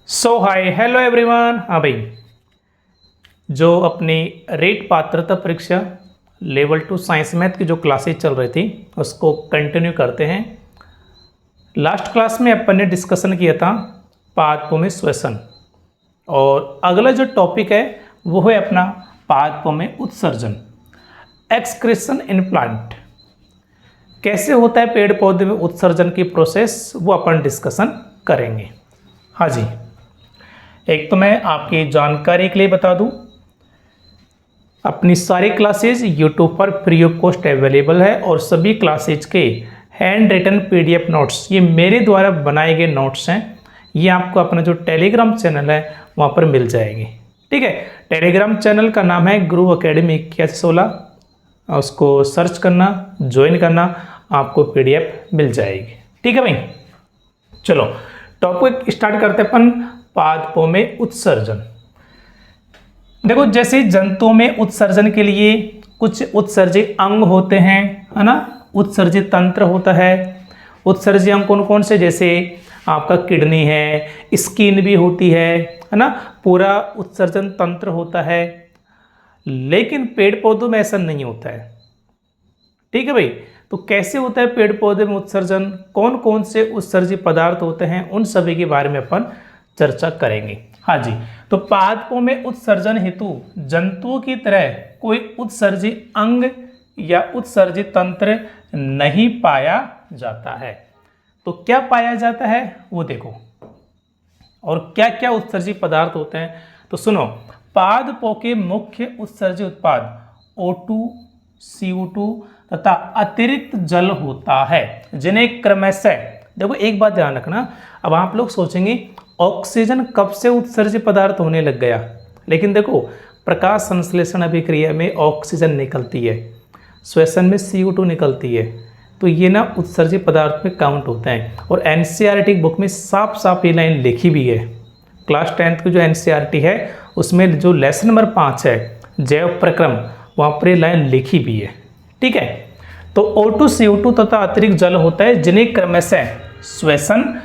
सो hi hello everyone. हाँ भाई, जो अपनी रेट पात्रता परीक्षा लेवल 2 साइंस मैथ की जो क्लासेज चल रही थी उसको कंटिन्यू करते हैं। लास्ट क्लास में अपन ने डिस्कशन किया था पादपों में श्वसन, और अगला जो टॉपिक है वो है अपना पादपों में उत्सर्जन, एक्सक्रीशन इन प्लांट। कैसे होता है पेड़ पौधे में उत्सर्जन की प्रोसेस, वो अपन डिस्कशन करेंगे। हाँ जी, एक तो मैं आपकी जानकारी के लिए बता दूं, अपनी सारी क्लासेज यूट्यूब पर फ्री ऑफ कॉस्ट अवेलेबल है, और सभी क्लासेज के हैंड रिटन पीडीएफ नोट्स ये मेरे द्वारा बनाए गए नोट्स हैं। ये आपको अपना जो टेलीग्राम चैनल है वहाँ पर मिल जाएंगे। ठीक है, टेलीग्राम चैनल का नाम है गुरु एकेडमी 8116, उसको सर्च करना, ज्वाइन करना, आपको पीडीएफ मिल जाएगी। ठीक है भाई, चलो टॉपिक स्टार्ट करते हैं अपन पादपों में उत्सर्जन। देखो, जैसे जंतुओं में उत्सर्जन के लिए कुछ उत्सर्जी अंग होते हैं, है ना, उत्सर्जी तंत्र होता है। उत्सर्जी अंग कौन कौन से, जैसे आपका किडनी है, स्किन भी होती है ना, पूरा उत्सर्जन तंत्र होता है। लेकिन पेड़ पौधों में ऐसा नहीं होता है। ठीक है भाई, तो कैसे होता है पेड़ पौधे में उत्सर्जन, कौन कौन से उत्सर्जी पदार्थ होते हैं, उन सभी के बारे में अपन चर्चा करेंगे। हाँ जी, तो पादपों में उत्सर्जन हेतु जंतुओं की तरह कोई उत्सर्जी अंग या उत्सर्जी तंत्र नहीं पाया जाता है। तो क्या पाया जाता है वो देखो, और क्या क्या उत्सर्जी पदार्थ होते हैं तो सुनो। पादपों के मुख्य उत्सर्जी उत्पाद O2, CO2 तथा अतिरिक्त जल होता है, जिन्हें क्रमशः, देखो एक बात ध्यान रखना, अब आप लोग सोचेंगे ऑक्सीजन कब से उत्सर्जी पदार्थ होने लग गया, लेकिन देखो प्रकाश संश्लेषण अभिक्रिया में ऑक्सीजन निकलती है, श्वसन में CO2 निकलती है, तो ये ना उत्सर्जी पदार्थ में काउंट होता है। और एनसीईआरटी बुक में साफ साफ ये लाइन लिखी भी है। क्लास 10th की जो एनसीईआरटी है उसमें जो लेसन नंबर 5 है जैव प्रक्रम, वहाँ पर ये लाइन लिखी भी है। ठीक है, तो O2, CO2 तथा अतिरिक्त जल होता है, जिन्हें क्रमशः श्वसन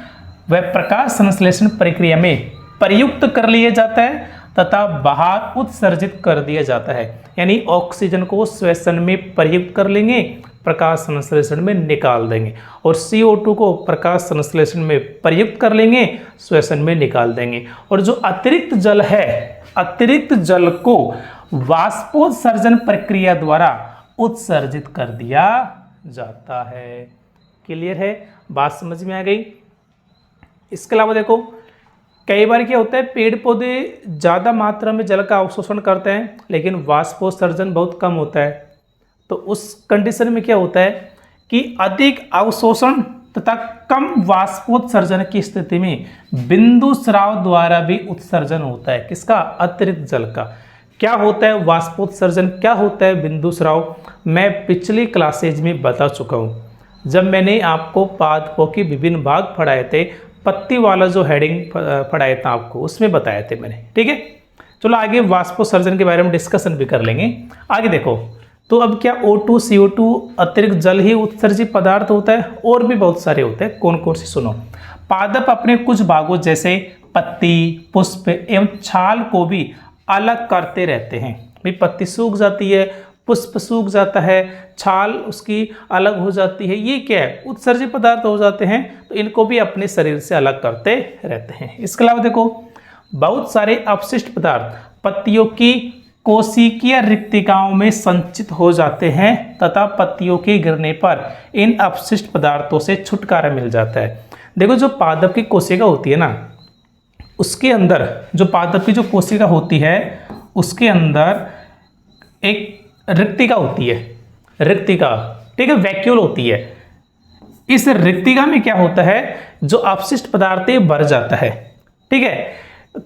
व प्रकाश संश्लेषण प्रक्रिया में प्रयुक्त कर लिया जाता है तथा बाहर उत्सर्जित कर दिया जाता है। यानी ऑक्सीजन को श्वसन में प्रयुक्त कर लेंगे, प्रकाश संश्लेषण में निकाल देंगे, और CO2 को प्रकाश संश्लेषण में प्रयुक्त कर लेंगे, श्वसन में निकाल देंगे। और जो अतिरिक्त जल है, अतिरिक्त जल को वाष्पोत्सर्जन प्रक्रिया द्वारा उत्सर्जित कर दिया जाता है। क्लियर है, बात समझ में आ गई। इसके अलावा देखो, कई बार क्या होता है, पेड़ पौधे ज़्यादा मात्रा में जल का अवशोषण करते हैं लेकिन वाष्पोत्सर्जन बहुत कम होता है। तो उस कंडीशन में क्या होता है कि अधिक अवशोषण तथा कम वाष्पोत्सर्जन की स्थिति में बिंदु स्राव द्वारा भी उत्सर्जन होता है। किसका? अतिरिक्त जल का। क्या होता है वाष्पोत्सर्जन, क्या होता है बिंदु स्राव, मैं पिछली क्लासेज में बता चुका हूँ, जब मैंने आपको पादपों के विभिन्न भाग पढ़ाए थे, पत्ती वाला जो हेडिंग पढ़ाया था आपको, उसमें बताए थे मैंने। ठीक है, चलो आगे वाष्पोत्सर्जन के बारे में डिस्कशन भी कर लेंगे। आगे देखो, तो अब क्या O2, CO2 अतिरिक्त जल ही उत्सर्जी पदार्थ होता है? और भी बहुत सारे होते हैं। कौन कौन से, सुनो। पादप अपने कुछ भागों जैसे पत्ती, पुष्प एवं छाल को भी अलग करते रहते हैं। भाई पत्ती सूख जाती है, पुष्प सूख जाता है, छाल उसकी अलग हो जाती है, ये क्या है? उत्सर्जी पदार्थ हो जाते हैं, तो इनको भी अपने शरीर से अलग करते रहते हैं। इसके अलावा देखो, बहुत सारे अपशिष्ट पदार्थ पत्तियों की कोशिकीय रिक्तिकाओं में संचित हो जाते हैं तथा पत्तियों के गिरने पर इन अपशिष्ट पदार्थों से छुटकारा मिल जाता है। देखो, जो पादप की कोशिका होती है ना, उसके अंदर जो पादप की जो कोशिका होती है उसके अंदर एक रिक्तिका होती है, रिक्तिका, ठीक है, वैक्यूल होती है। इस रिक्तिका में क्या होता है, जो अपशिष्ट पदार्थ भर जाता है। ठीक है,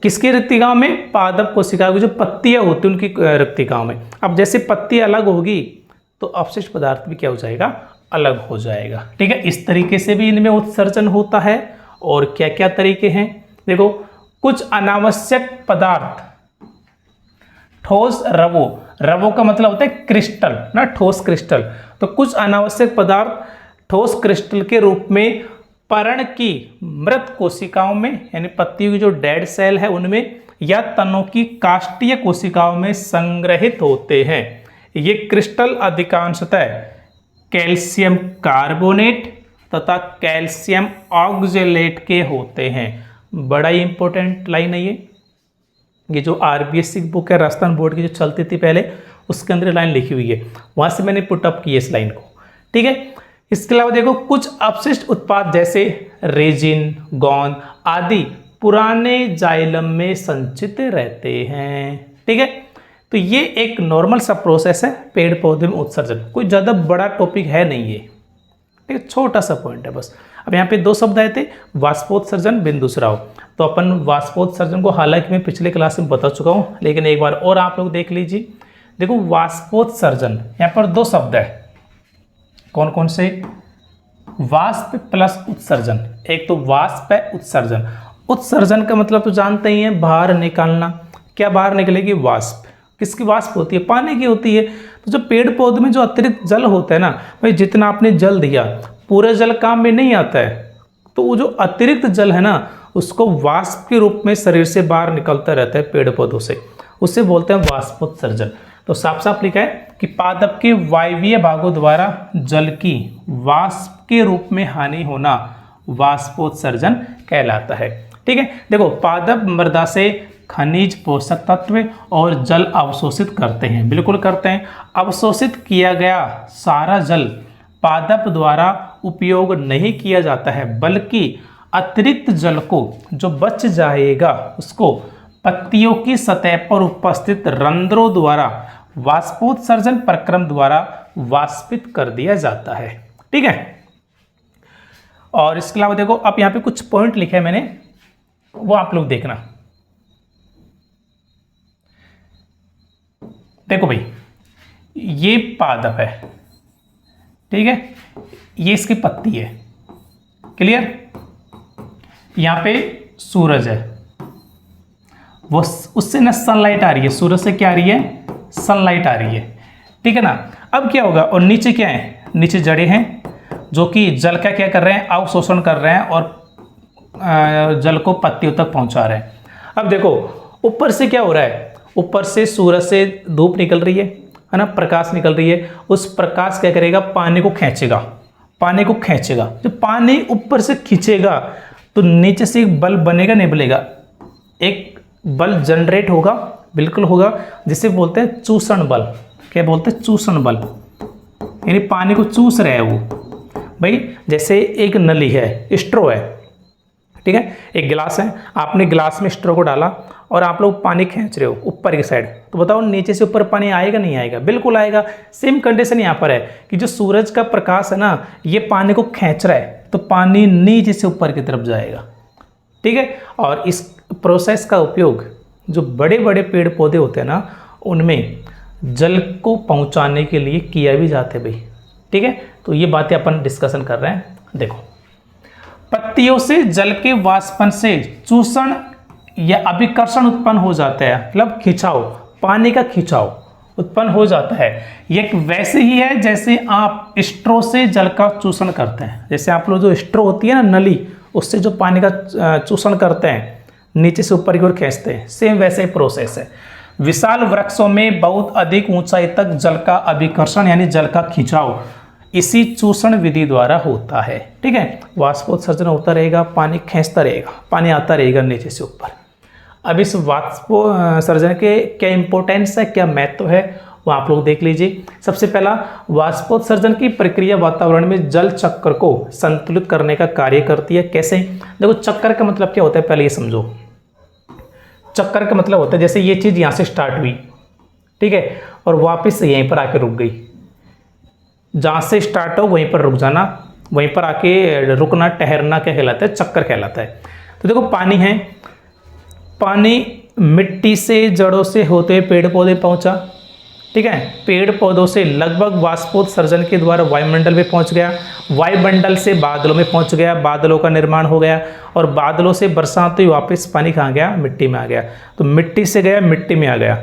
किसकी रिक्तिका में? पादप कोशिका की जो पत्तियां होती हैं उनकी रिक्तिकाओं में। अब जैसे पत्ती अलग होगी तो अपशिष्ट पदार्थ भी क्या हो जाएगा? अलग हो जाएगा। ठीक है, इस तरीके से भी इनमें उत्सर्जन होता है। और क्या क्या तरीके हैं देखो, कुछ अनावश्यक पदार्थ ठोस रवो, रवो का मतलब होता है क्रिस्टल ना, ठोस क्रिस्टल, तो कुछ अनावश्यक पदार्थ ठोस क्रिस्टल के रूप में पर्ण की मृत कोशिकाओं में यानी पत्तियों की जो डेड सेल है उनमें या तनों की काष्ठीय कोशिकाओं में संग्रहित होते हैं। ये क्रिस्टल अधिकांशतः कैल्शियम कार्बोनेट तथा कैल्शियम ऑक्जेलेट के होते हैं। बड़ा ही इंपॉर्टेंट लाइन है ये जो आरबीएससी की बुक है राजस्थान बोर्ड की जो चलती थी पहले, उसके अंदर लाइन लिखी हुई है, वहां से मैंने पुटअप की इस लाइन को। ठीक है, इसके अलावा देखो कुछ अपशिष्ट उत्पाद जैसे रेजिन, गोंद आदि पुराने जाइलम में संचित रहते हैं। ठीक है, तो ये एक नॉर्मल सा प्रोसेस है पेड़ पौधे में उत्सर्जन, कोई ज़्यादा बड़ा टॉपिक है नहीं ये। ठीक है, छोटा सा पॉइंट है बस। अब यहाँ पे दो शब्द आए थे, वाष्पोत्सर्जन, बिंदुस्राव। तो अपन वाष्पोत्सर्जन को हालांकि मैं पिछले क्लास में बता चुका हूँ, लेकिन एक बार और आप लोग देख लीजिए। देखो वाष्पोत्सर्जन, यहाँ पर दो शब्द है, कौन कौन से? वाष्प प्लस उत्सर्जन। एक तो वाष्प है, उत्सर्जन। उत्सर्जन का मतलब तो जानते ही हैं, बाहर निकालना। क्या बाहर निकलेगी? वाष्प। किसकी वाष्प होती है? पानी की होती है। तो जो पेड़ पौधे में जो अतिरिक्त जल होता है ना भाई, जितना आपने जल दिया पूरा जल काम में नहीं आता है, तो वो जो अतिरिक्त जल है ना उसको वाष्प के रूप में शरीर से बाहर निकलता रहता है पेड़ पौधों से, उससे बोलते हैं वाष्पोत्सर्जन। तो साफ साफ लिखा है कि पादप के वायवीय भागों द्वारा जल की वाष्प के रूप में हानि होना वाष्पोत्सर्जन कहलाता है। ठीक है, देखो पादप मृदा से खनिज, पोषक तत्व और जल अवशोषित करते हैं, बिल्कुल करते हैं। अवशोषित किया गया सारा जल पादप द्वारा उपयोग नहीं किया जाता है, बल्कि अतिरिक्त जल को जो बच जाएगा उसको पत्तियों की सतह पर उपस्थित रंध्रों द्वारा वाष्पोत्सर्जन प्रक्रम द्वारा वाष्पित कर दिया जाता है। ठीक है, और इसके अलावा देखो अब यहाँ पे कुछ पॉइंट लिखे हैं मैंने, वो आप लोग देखना। देखो भाई, ये पादप है, ठीक है, ये इसकी पत्ती है, क्लियर। यहाँ पे सूरज है, वो उससे ना सनलाइट आ रही है, सूरज से क्या आ रही है? सनलाइट आ रही है। ठीक है ना। अब क्या होगा? और नीचे क्या है? नीचे जड़ें हैं जो कि जल का क्या कर रहे हैं? अवशोषण कर रहे हैं और जल को पत्तियों तक पहुंचा रहे हैं। अब देखो ऊपर से क्या हो रहा है? ऊपर से सूरज से धूप निकल रही है ना, प्रकाश निकल रही है। उस प्रकाश क्या करेगा? पानी को खींचेगा, पानी को खींचेगा। जब पानी ऊपर से खींचेगा तो नीचे से एक बल बनेगा, नहीं बनेगा? एक बल जनरेट होगा, बिल्कुल होगा, जिसे बोलते हैं चूषण बल। क्या बोलते हैं? चूषण बल, यानी पानी को चूस रहे हैं वो। भाई जैसे एक नली है, स्ट्रो है, ठीक है, एक गिलास है, आपने गिलास में स्ट्रो को डाला और आप लोग पानी खींच रहे हो ऊपर की साइड, तो बताओ नीचे से ऊपर पानी आएगा नहीं आएगा? बिल्कुल आएगा। सेम कंडीशन यहाँ पर है कि जो सूरज का प्रकाश है ना, ये पानी को खींच रहा है, तो पानी नीचे से ऊपर की तरफ जाएगा। ठीक है, और इस प्रोसेस का उपयोग जो बड़े बड़े पेड़ पौधे होते हैं ना, उनमें जल को पहुँचाने के लिए किया भी जाते भाई। ठीक है, तो ये बातें अपन डिस्कशन कर रहे हैं। देखो, पत्तियों से जल के वाष्पन से चूषण या अभिकर्षण उत्पन्न हो जाता है, मतलब खिंचाव, पानी का खिंचाव उत्पन्न हो जाता है। ये वैसे ही है जैसे आप स्ट्रो से जल का चूषण करते हैं। जैसे आप लोग जो स्ट्रो होती है ना नली, उससे जो पानी का चूषण करते हैं, नीचे से ऊपर की ओर खींचते हैं, सेम वैसे ही प्रोसेस है। विशाल वृक्षों में बहुत अधिक ऊंचाई तक जल का अभिकर्षण यानी जल का खिंचाव इसी चूषण विधि द्वारा होता है। ठीक है, वाष्पोत्सर्जन होता रहेगा, पानी खींचता रहेगा, पानी आता रहेगा नीचे से ऊपर। अब इस वाष्पोत्सर्जन के क्या इंपॉर्टेंस है, क्या महत्व है, वो आप लोग देख लीजिए। सबसे पहला, वाष्पोत्सर्जन की प्रक्रिया वातावरण में जल चक्र को संतुलित करने का कार्य करती है। कैसे? देखो, चक्कर का मतलब क्या होता है पहले ये समझो। चक्कर का मतलब होता है जैसे ये चीज़ यहाँ से स्टार्ट हुई, ठीक है, और वापस यहीं पर आके रुक गई। जहाँ से स्टार्ट हो वहीं पर रुक जाना, वहीं पर आके रुकना, ठहरना क्या कहलाता है? चक्कर कहलाता है। तो देखो पानी है, पानी मिट्टी से जड़ों से होते हुए पेड़ पौधे पहुंचा, ठीक है, पेड़ पौधों से लगभग वाष्पोत्सर्जन के द्वारा वायुमंडल में पहुंच गया, वायुमंडल से बादलों में पहुंच गया, बादलों का निर्माण हो गया, और बादलों से बरसात हुई, वापस पानी कहाँ गया? मिट्टी में आ गया। तो मिट्टी से गया, मिट्टी में आ गया।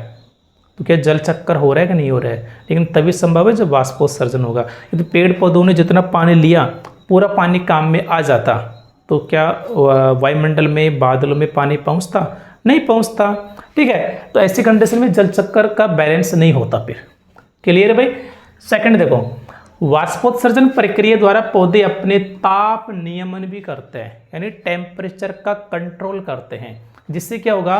तो क्या जल चक्कर हो रहा है कि नहीं हो रहा है? लेकिन तभी संभव है जब वाष्पोत्सर्जन होगा। यदि पेड़ पौधों ने जितना पानी लिया पूरा पानी काम में आ जाता तो क्या वायुमंडल में, बादलों में पानी पहुंचता? नहीं पहुंचता। ठीक है, तो ऐसी कंडीशन में जल चक्र का बैलेंस नहीं होता। फिर क्लियर है भाई। सेकंड देखो, वाष्पोत्सर्जन प्रक्रिया द्वारा पौधे अपने ताप नियमन भी करते हैं, यानी टेम्परेचर का कंट्रोल करते हैं, जिससे क्या होगा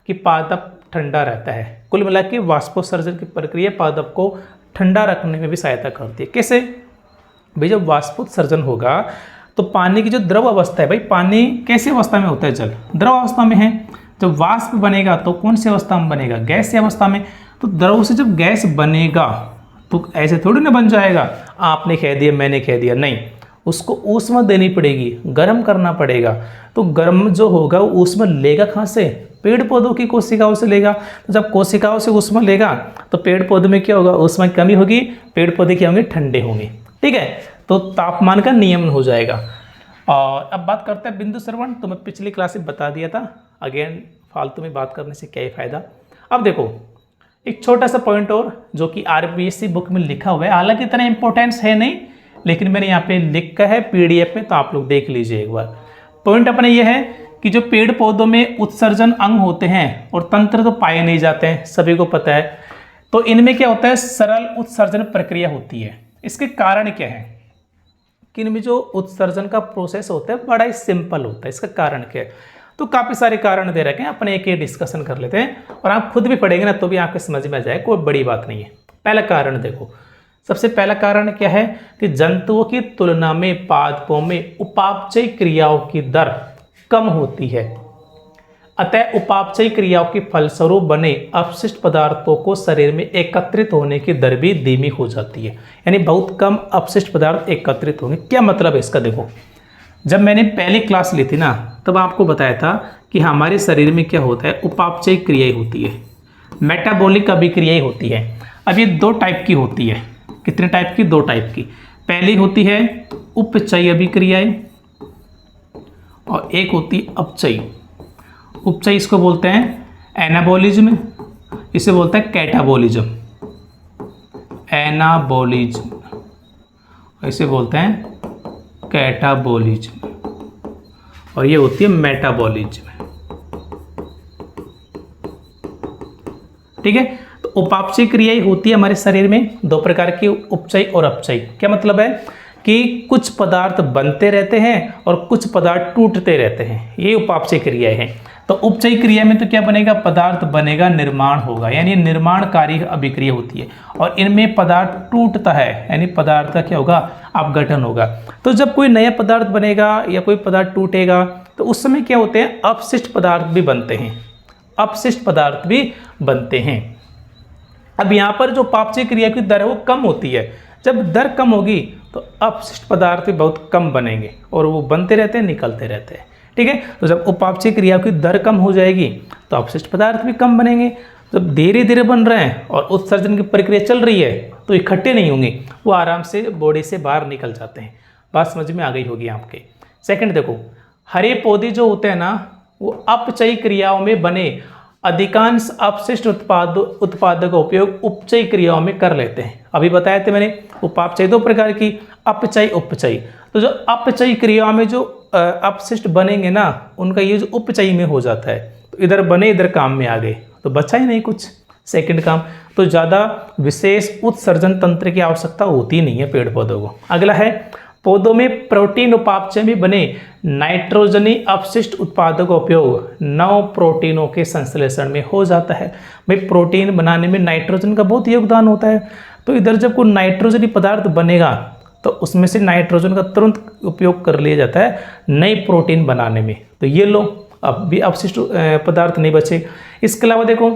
कि पादप ठंडा रहता है। कुल मिला के वाष्पोत्सर्जन की प्रक्रिया पादप को ठंडा रखने में भी सहायता करती है। कैसे भाई? जब वाष्पोत्सर्जन होगा तो पानी की जो द्रव अवस्था है, भाई पानी कैसी अवस्था में होता है? जल द्रव अवस्था में है। जब वाष्प बनेगा तो कौन सी अवस्था में बनेगा? गैसीय अवस्था में। तो द्रव से जब गैस बनेगा तो ऐसे थोड़ी ना बन जाएगा, आपने कह दिया मैंने कह दिया, नहीं, उसको ऊष्मा देनी पड़ेगी, गर्म करना पड़ेगा। तो गर्म जो होगा वो ऊष्मा लेगा कहाँ से? पेड़ पौधों की कोशिकाओं से लेगा। तो जब कोशिकाओं से ऊष्मा लेगा तो पेड़ पौधों में क्या होगा? ऊष्मा की कमी होगी, पेड़ पौधे क्या होंगे? ठंडे होंगे। ठीक है, तो तापमान का नियमन हो जाएगा। और अब बात करते हैं बिंदु श्रवण। तो मैं पिछली क्लास में बता दिया था, अगेन फालतू में बात करने से क्या ही फायदा। अब देखो एक छोटा सा पॉइंट और, जो कि आरपीएससी बुक में लिखा हुआ है, हालांकि इतना इंपॉर्टेंस है नहीं, लेकिन मैंने यहाँ पे लिखा है पीडीएफ में, तो आप लोग देख लीजिए एक बार। पॉइंट अपना ये है कि जो पेड़ पौधों में उत्सर्जन अंग होते हैं और तंत्र तो पाए नहीं जाते हैं, सभी को पता है। तो इनमें क्या होता है? सरल उत्सर्जन प्रक्रिया होती है। इसके कारण क्या है कि इनमें जो उत्सर्जन का प्रोसेस होता है बड़ा ही सिंपल होता है। इसका कारण क्या है? तो काफ़ी सारे कारण दे रखे हैं, अपन एक एक डिस्कशन कर लेते हैं, और आप खुद भी पढ़ेंगे ना तो भी आपके समझ में आ जाए, कोई बड़ी बात नहीं है। पहला कारण देखो, सबसे पहला कारण क्या है कि जंतुओं की तुलना में पादपों में उपापचय क्रियाओं की दर कम होती है। अतः उपापचय क्रियाओं के फलस्वरूप बने अपशिष्ट पदार्थों को शरीर में एकत्रित होने की दर भी धीमी हो जाती है, यानी बहुत कम अपशिष्ट पदार्थ एकत्रित होंगे। क्या मतलब है इसका? देखो, जब मैंने पहली क्लास ली थी ना, तब आपको बताया था कि हमारे शरीर में क्या होता है? उपापचय क्रियाएं होती है, मेटाबॉलिक अभिक्रियाएं होती है। अब ये दो टाइप की होती है। कितने टाइप की? दो टाइप की। पहली होती है उपचय अभिक्रियाएं और एक होती है अपचय। उपचय इसको बोलते हैं एनाबॉलिज्म, इसे बोलते हैं कैटाबॉलिज्म। एनाबॉलिज्म, इसे बोलते हैं कैटाबॉलिज्म, और ये होती है मेटाबॉलिज्म। ठीक है, तो उपापचय क्रियाएं होती है हमारे शरीर में दो प्रकार की, उपचय और अपचय। क्या मतलब है कि कुछ पदार्थ बनते रहते हैं और कुछ पदार्थ टूटते रहते हैं, ये उपापचय क्रियाएं हैं। तो उपचय क्रिया में तो क्या बनेगा? पदार्थ बनेगा, निर्माण होगा, यानी निर्माणकारी अभिक्रिया होती है। और इनमें पदार्थ टूटता है, यानी पदार्थ का क्या होगा? अपघटन होगा। तो जब कोई नया पदार्थ बनेगा या कोई पदार्थ टूटेगा तो उस समय क्या होते हैं? अपशिष्ट पदार्थ भी बनते हैं, अपशिष्ट पदार्थ भी बनते हैं। अब यहाँ पर जो उपापचय क्रिया की दर है वो कम होती है। जब दर कम होगी तो अपशिष्ट पदार्थ भी बहुत कम बनेंगे और वो बनते रहते हैं, निकलते रहते हैं। ठीक है, तो जब उपापचय क्रिया की दर कम हो जाएगी तो अपशिष्ट पदार्थ भी कम बनेंगे। जब धीरे धीरे बन रहे हैं और उत्सर्जन की प्रक्रिया चल रही है तो इकट्ठे नहीं होंगे, वो आराम से बॉडी से बाहर निकल जाते हैं। बात समझ में आ गई होगी आपके। सेकंड देखो, हरे पौधे जो होते हैं ना, वो अपचयी क्रियाओं में बने अधिकांश अपशिष्ट उत्पादों का उपयोग उपचयी क्रियाओं में कर लेते हैं। अभी बताए थे मैंने, उपापचय दो प्रकार की, अपचयी उपचयी। तो जो अपचयी क्रियाओं में जो अपशिष्ट बनेंगे ना, उनका यूज उपचयी में हो जाता है। तो इधर बने इधर काम में आ गए, तो बचा ही नहीं कुछ। सेकंड काम, तो ज़्यादा विशेष उत्सर्जन तंत्र की आवश्यकता होती नहीं है पेड़ पौधों को। अगला है, पौधों में प्रोटीन उपापचय में बने नाइट्रोजनी अपशिष्ट उत्पादों का उपयोग नव प्रोटीनों के संश्लेषण में हो जाता है। भाई प्रोटीन बनाने में नाइट्रोजन का बहुत योगदान होता है। तो इधर जब कोई नाइट्रोजनी पदार्थ बनेगा तो उसमें से नाइट्रोजन का तुरंत उपयोग कर लिया जाता है नई प्रोटीन बनाने में। तो ये लो, अब भी अपशिष्ट पदार्थ नहीं बचे। इसके अलावा देखो,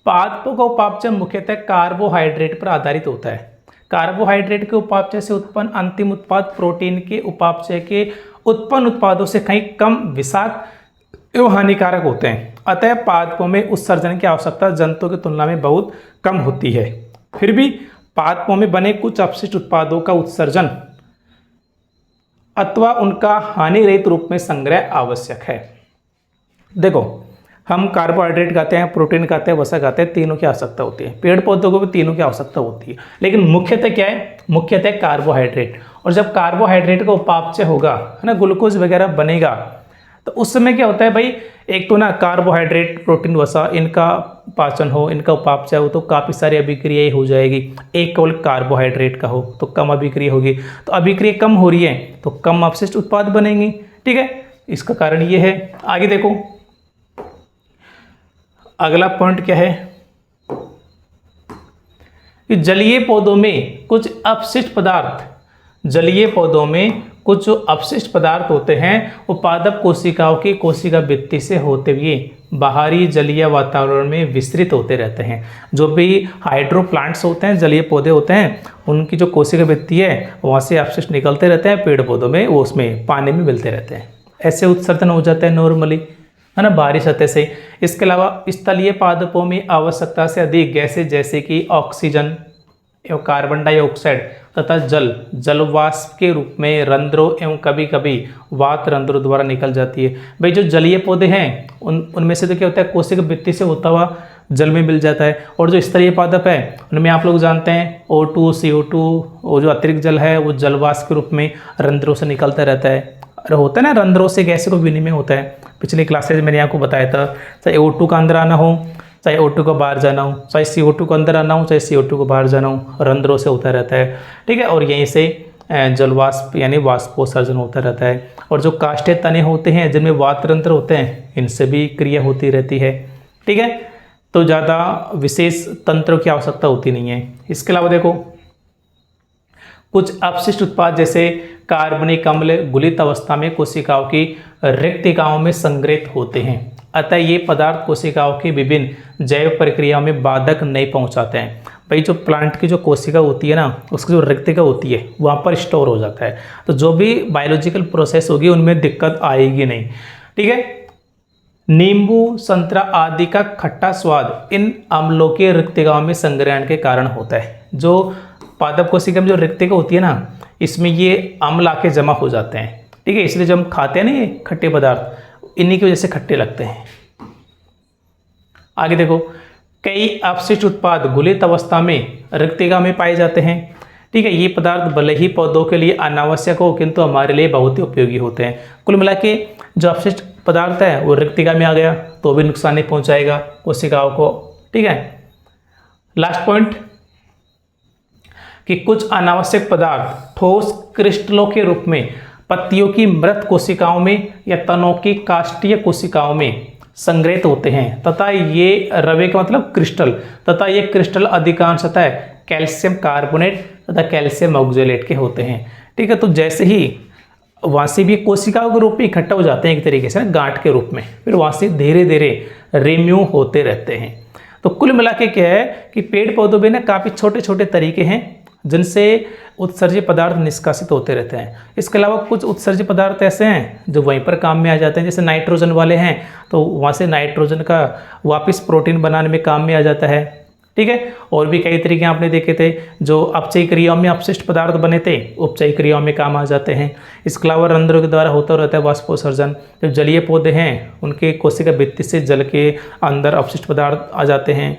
पादपों का उपापचय मुख्यतः कार्बोहाइड्रेट पर आधारित होता है। कार्बोहाइड्रेट के उपापचय से उत्पन्न अंतिम उत्पाद प्रोटीन के उपापचय के उत्पन्न उत्पादों से कहीं कम विषाक्त एवं हानिकारक होते हैं। अतः पादपों में उत्सर्जन की आवश्यकता जंतुओं की तुलना में बहुत कम होती है। फिर भी पादपों में बने कुछ अपशिष्ट उत्पादों का उत्सर्जन अथवा उनका हानि रहित रूप में संग्रह आवश्यक है। देखो, हम कार्बोहाइड्रेट खाते हैं, प्रोटीन खाते हैं, वसा खाते हैं, तीनों की आवश्यकता होती है। पेड़ पौधों को भी तीनों की आवश्यकता होती है, लेकिन मुख्यतः क्या है, मुख्यतः कार्बोहाइड्रेट। और जब कार्बोहाइड्रेट का उपापचय होगा, है ना, ग्लूकोज वगैरह बनेगा, तो उस समय क्या होता है भाई, एक तो ना कार्बोहाइड्रेट, प्रोटीन, वसा, इनका पाचन हो, इनका उपापचय हो, तो काफ़ी सारी अभिक्रियाएं हो जाएगी। एक केवल कार्बोहाइड्रेट का हो तो कम अभिक्रिया होगी, तो अभिक्रिया कम हो रही है तो कम अपशिष्ट उत्पाद बनेंगे। ठीक है, इसका कारण ये है। आगे देखो, अगला पॉइंट क्या है कि जलीय पौधों में कुछ अपशिष्ट पदार्थ, जलीय पौधों में कुछ जो अपशिष्ट पदार्थ होते हैं वो पादप कोशिकाओं की कोशिका भित्ति से होते हुए बाहरी जलीय वातावरण में विस्तृत होते रहते हैं। जो भी हाइड्रो प्लांट्स होते हैं, जलीय पौधे होते हैं, उनकी जो कोशिका भित्ति है वहाँ से अपशिष्ट निकलते रहते हैं पेड़ पौधों में, वो उसमें पानी में मिलते रहते हैं। ऐसे उत्सर्जन हो जाता है नॉर्मली, है ना, बाहरी सतह से। इसके अलावा स्थलीय पादपों में आवश्यकता से अधिक गैसें जैसे कि ऑक्सीजन एवं कार्बन डाइऑक्साइड तथा जल वाष्प के रूप में रंध्रों एवं कभी कभी वात रंध्रों द्वारा निकल जाती है। भाई जो जलीय पौधे हैं उनमें से तो क्या होता है, कोशिका भित्ति से होता हुआ जल में मिल जाता है। और जो स्तरीय पादप है उनमें आप लोग जानते हैं O2, CO2, वो जो अतिरिक्त जल है वो जल वाष्प के रूप में रंध्रों से निकलता रहता है। और होता है ना, रंध्रों से गैसों का विनिमय होता है। पिछली क्लासेज मैंने आपको बताया था, चाहे O2 का अंदर आना हो, चाहे O2 को बाहर जाना हो, चाहे CO2 को अंदर आना हो, चाहे CO2 को बाहर जाना हो, रंध्रों से होता रहता है। ठीक है, और यहीं से जलवाष्प यानी वाष्पोत्सर्जन होता रहता है। और जो काष्ठीय तने होते हैं जिनमें वात रंध्र होते हैं, इनसे भी क्रिया होती रहती है। ठीक है, तो ज़्यादा विशेष तंत्रों की आवश्यकता होती नहीं है। इसके अलावा देखो, कुछ अपशिष्ट उत्पाद जैसे कार्बनिक अम्ल गुलित अवस्था में कोशिकाओं की रिक्तिकाओं में संग्रहित होते हैं। अतः ये पदार्थ कोशिकाओं की विभिन्न जैव प्रक्रियाओं में बाधक नहीं पहुंचाते हैं। भाई जो प्लांट की जो कोशिका होती है ना, उसकी जो रिक्तिका होती है वहाँ पर स्टोर हो जाता है, तो जो भी बायोलॉजिकल प्रोसेस होगी उनमें दिक्कत आएगी नहीं। ठीक है, नींबू, संतरा आदि का खट्टा स्वाद इन अम्लों के रिक्तिकाओं में संग्रहण के कारण होता है। जो पादप कोशिका में जो रिक्तिका होती है ना, इसमें ये अम्ल आके जमा हो जाते हैं। ठीक है, इसलिए जब हम खाते हैं ना ये खट्टे पदार्थ, इन्हीं की वजह से खट्टे लगते हैं। आगे देखो, कई अपशिष्ट उत्पाद गुलित अवस्था में रिक्तिका में पाए जाते हैं। ठीक है, ये पदार्थ भले ही पौधों के लिए अनावश्यक हो किंतु हमारे लिए बहुत ही उपयोगी होते हैं। कुल मिला के जो अपशिष्ट पदार्थ है वो रिक्तिका में आ गया तो भी नुकसान नहीं पहुंचाएगा कोशिकाओं को। ठीक है, लास्ट पॉइंट कि कुछ अनावश्यक पदार्थ ठोस क्रिस्टलों के रूप में पत्तियों की मृत कोशिकाओं में या तनों की काष्ठीय कोशिकाओं में संग्रहित होते हैं तथा ये रवे का मतलब क्रिस्टल, तथा ये क्रिस्टल अधिकांशतः कैल्शियम कार्बोनेट तथा कैल्शियम ऑक्जेलेट के होते हैं। ठीक है, तो जैसे ही वहाँ से भी कोशिकाओं के रूप में इकट्ठा हो जाते हैं एक तरीके से ना, गांठ के रूप में, फिर वहाँ से धीरे धीरे रिम्यू होते रहते हैं। तो कुल मिला के क्या है कि पेड़ पौधों में ना काफ़ी छोटे छोटे तरीके हैं जिनसे उत्सर्जित पदार्थ निष्कासित होते रहते हैं। इसके अलावा कुछ उत्सर्जित पदार्थ ऐसे हैं जो वहीं पर काम में आ जाते हैं, जैसे नाइट्रोजन वाले हैं तो वहाँ से नाइट्रोजन का वापस प्रोटीन बनाने में काम में आ जाता है। ठीक है, और भी कई तरीके आपने देखे थे, जो अपचयी क्रियाओं में अपशिष्ट पदार्थ बने थे उपचयी क्रियाओं में काम आ जाते हैं। इसके अलावा रंध्रों के द्वारा होता रहता है वाष्पोत्सर्जन। जो जलीय पौधे हैं उनके कोशिका भित्ति से जल के अंदर अपशिष्ट पदार्थ आ जाते हैं।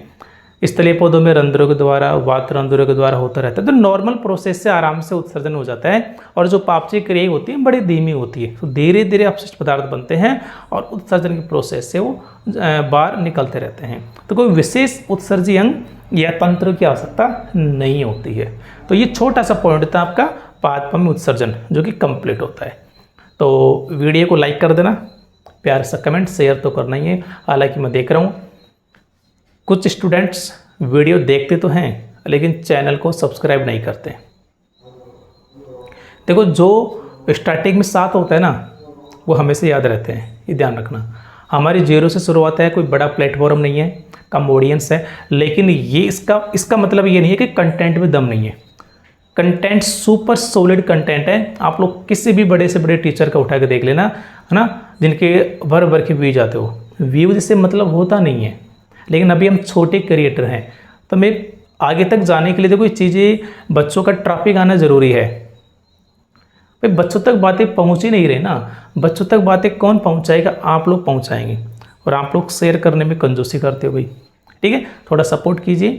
स्थलीय पौधों में रंध्रों के द्वारा, वात रंध्रों के द्वारा होता रहता है। तो नॉर्मल प्रोसेस से आराम से उत्सर्जन हो जाता है। और जो पापचयी क्रिया होती है बड़ी धीमी होती है, तो धीरे धीरे अपशिष्ट पदार्थ बनते हैं और उत्सर्जन की प्रोसेस से वो बाहर निकलते रहते हैं। तो कोई विशेष उत्सर्जी अंग या तंत्र की आवश्यकता नहीं होती है। तो ये छोटा सा पॉइंट था आपका पादपों में उत्सर्जन, जो कि कंप्लीट होता है। तो वीडियो को लाइक कर देना, प्यार सा कमेंट शेयर तो करना ही है। हालांकि मैं देख रहा हूँ कुछ स्टूडेंट्स वीडियो देखते तो हैं लेकिन चैनल को सब्सक्राइब नहीं करते। देखो, जो स्टार्टिंग में 7 होता है ना वो हमेशा याद रहते हैं, ये ध्यान रखना। हमारी 0 से शुरुआत है, कोई बड़ा प्लेटफॉर्म नहीं है, कम ऑडियंस है, लेकिन ये इसका मतलब ये नहीं है कि कंटेंट में दम नहीं है। कंटेंट सुपर सॉलिड कंटेंट है। आप लोग किसी भी बड़े से बड़े टीचर का उठा के देख लेना, है ना, जिनके भर भर के व्यूज आते हो। व्यूज से मतलब होता नहीं है, लेकिन अभी हम छोटे क्रिएटर हैं तो मैं आगे तक जाने के लिए देखो ये चीज़ें, बच्चों का ट्रैफिक आना ज़रूरी है। बच्चों तक बातें पहुंच ही नहीं रही ना, बच्चों तक बातें कौन पहुंचाएगा, आप लोग पहुंचाएंगे। और आप लोग शेयर करने में कंजूसी करते हो भाई, ठीक है। थोड़ा सपोर्ट कीजिए।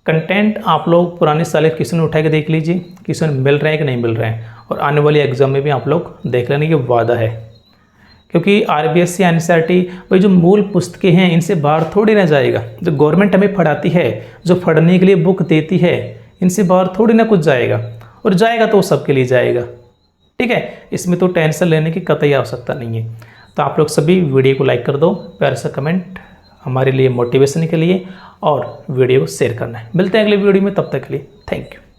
कंटेंट आप लोग पुराने साल किसी ने उठा के देख लीजिए, किसी ने मिल रहा है कि नहीं मिल रहा है, और आने वाली एग्जाम में भी आप लोग देख लेने की वादा है। क्योंकि RBSC NCERT वही जो मूल पुस्तकें हैं इनसे बाहर थोड़ी ना जाएगा। जो गवर्नमेंट हमें पढ़ाती है, जो पढ़ने के लिए बुक देती है, इनसे बाहर थोड़ी ना कुछ जाएगा, और जाएगा तो सबके लिए जाएगा, ठीक है। इसमें तो टेंशन लेने की कतई आवश्यकता नहीं है। तो आप लोग सभी वीडियो को लाइक कर दो, प्यार से कमेंट हमारे लिए मोटिवेशन के लिए, और वीडियो को शेयर करना है। मिलते हैं अगले वीडियो में, तब तक के लिए थैंक यू।